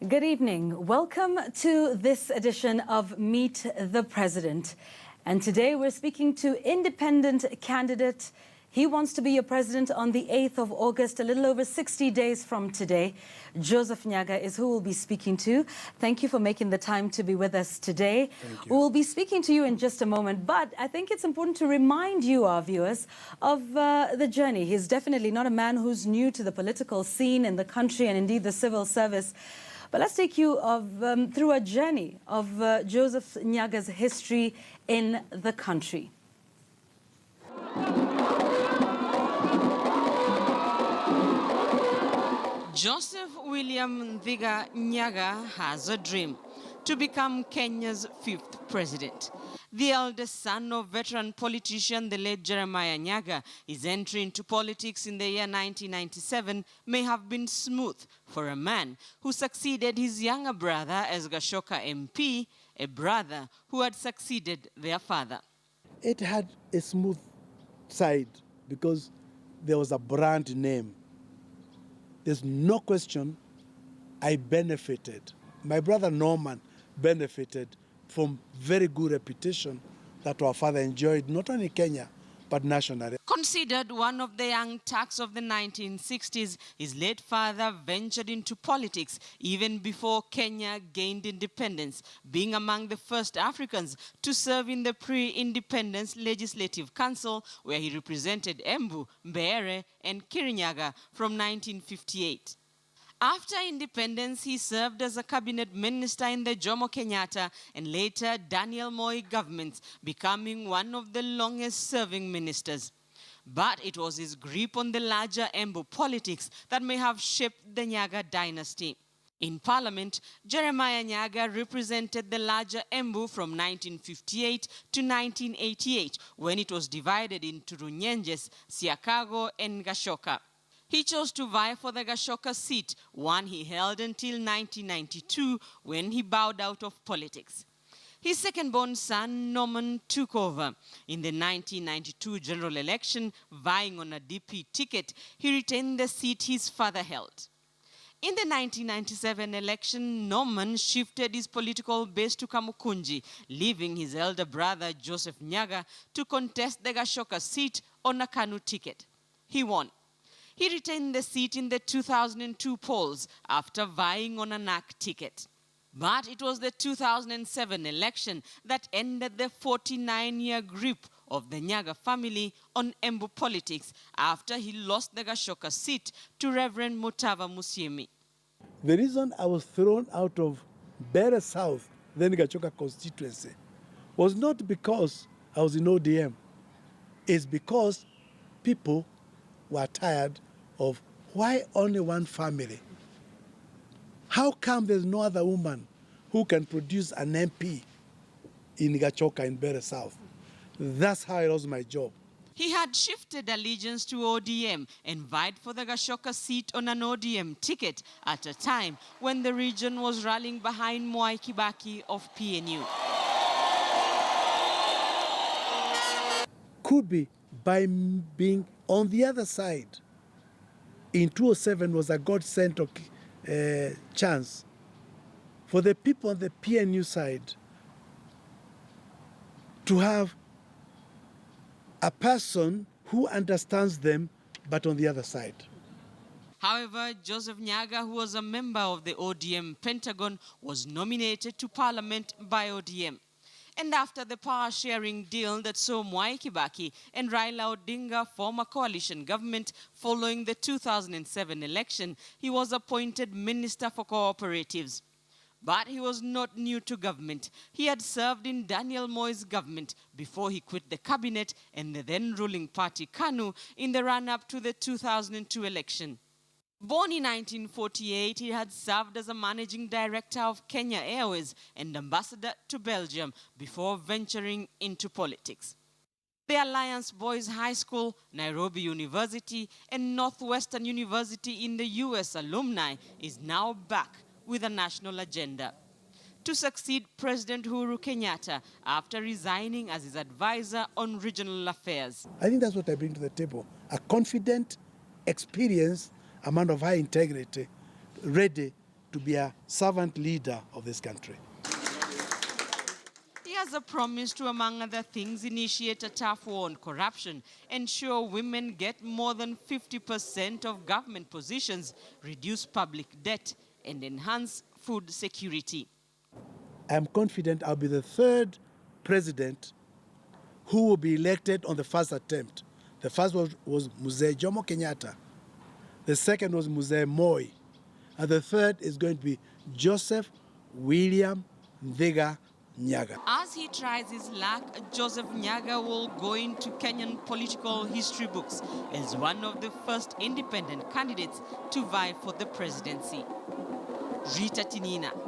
Good evening. Welcome to this edition of Meet the President. And today we're speaking to independent candidate. He wants to be your president on the 8th of August, a little over 60 days from today. Joseph Nyagah is who we'll be speaking to. Thank you for making the time to be with us today. Thank you. We'll be speaking to you in just a moment, but I think it's important to remind you, our viewers, of the journey. He's definitely not a man who's new to the political scene in the country and indeed the civil service. But let's take you through a journey of Joseph Nyagah's history in the country. Joseph William Nyagah has a dream to become Kenya's 5th president. The eldest son of veteran politician, the late Jeremiah Nyagah, his entry into politics in the year 1997 may have been smooth for a man who succeeded his younger brother as Gashoka MP, a brother who had succeeded their father. It had a smooth side because there was a brand name. There's no question I benefited. My brother Norman benefited from very good reputation that our father enjoyed, not only in Kenya, but nationally. Considered one of the young Turks of the 1960s, his late father ventured into politics even before Kenya gained independence, being among the first Africans to serve in the pre-independence Legislative Council, where he represented Embu, Mbeere, and Kirinyaga from 1958. After independence, he served as a cabinet minister in the Jomo Kenyatta and later Daniel Moi governments, becoming one of the longest-serving ministers. But it was his grip on the larger Embu politics that may have shaped the Nyagah dynasty. In Parliament, Jeremiah Nyagah represented the larger Embu from 1958 to 1988, when it was divided into Runyenjes, Siakago, and Gashoka. He chose to vie for the Gashoka seat, one he held until 1992, when he bowed out of politics. His second-born son, Norman, took over. In the 1992 general election, vying on a DP ticket, he retained the seat his father held. In the 1997 election, Norman shifted his political base to Kamukunji, leaving his elder brother, Joseph Nyagah, to contest the Gashoka seat on a Kanu ticket. He won. He retained the seat in the 2002 polls after vying on a NAC ticket. But it was the 2007 election that ended the 49-year grip of the Nyagah family on Embu politics after he lost the Gashoka seat to Reverend Mutava Musyimi. The reason I was thrown out of Mbeere South, then Gashoka constituency, was not because I was in ODM. It's because people were tired of why only one family? How come there's no other woman who can produce an MP in Gashoka in Mbeere South? That's how I lost my job. He had shifted allegiance to ODM and vied for the Gashoka seat on an ODM ticket at a time when the region was rallying behind Mwai Kibaki of PNU. Could be by being on the other side. In 2007 was a God-sent chance for the people on the PNU side to have a person who understands them, but on the other side. However, Joseph Nyagah, who was a member of the ODM Pentagon, was nominated to Parliament by ODM. And after the power-sharing deal that saw Mwai Kibaki and Raila Odinga form a coalition government following the 2007 election, he was appointed Minister for Cooperatives. But he was not new to government. He had served in Daniel Moi's government before he quit the cabinet and the then-ruling party KANU in the run-up to the 2002 election. Born in 1948, he had served as a managing director of Kenya Airways and ambassador to Belgium before venturing into politics. The Alliance Boys High School, Nairobi University, and Northwestern University in the US alumni is now back with a national agenda to succeed President Uhuru Kenyatta after resigning as his advisor on regional affairs. I think that's what I bring to the table, a confident, experienced, a man of high integrity, ready to be a servant leader of this country. He has a promise to, among other things, initiate a tough war on corruption, ensure women get more than 50% of government positions, reduce public debt, and enhance food security. I'm confident I'll be the third president who will be elected on the first attempt. The first was Mzee Jomo Kenyatta. The second was Mzee Moi. And the third is going to be Joseph William Nyagah. As he tries his luck, Joseph Nyagah will go into Kenyan political history books as one of the first independent candidates to vie for the presidency. Rita Tinina,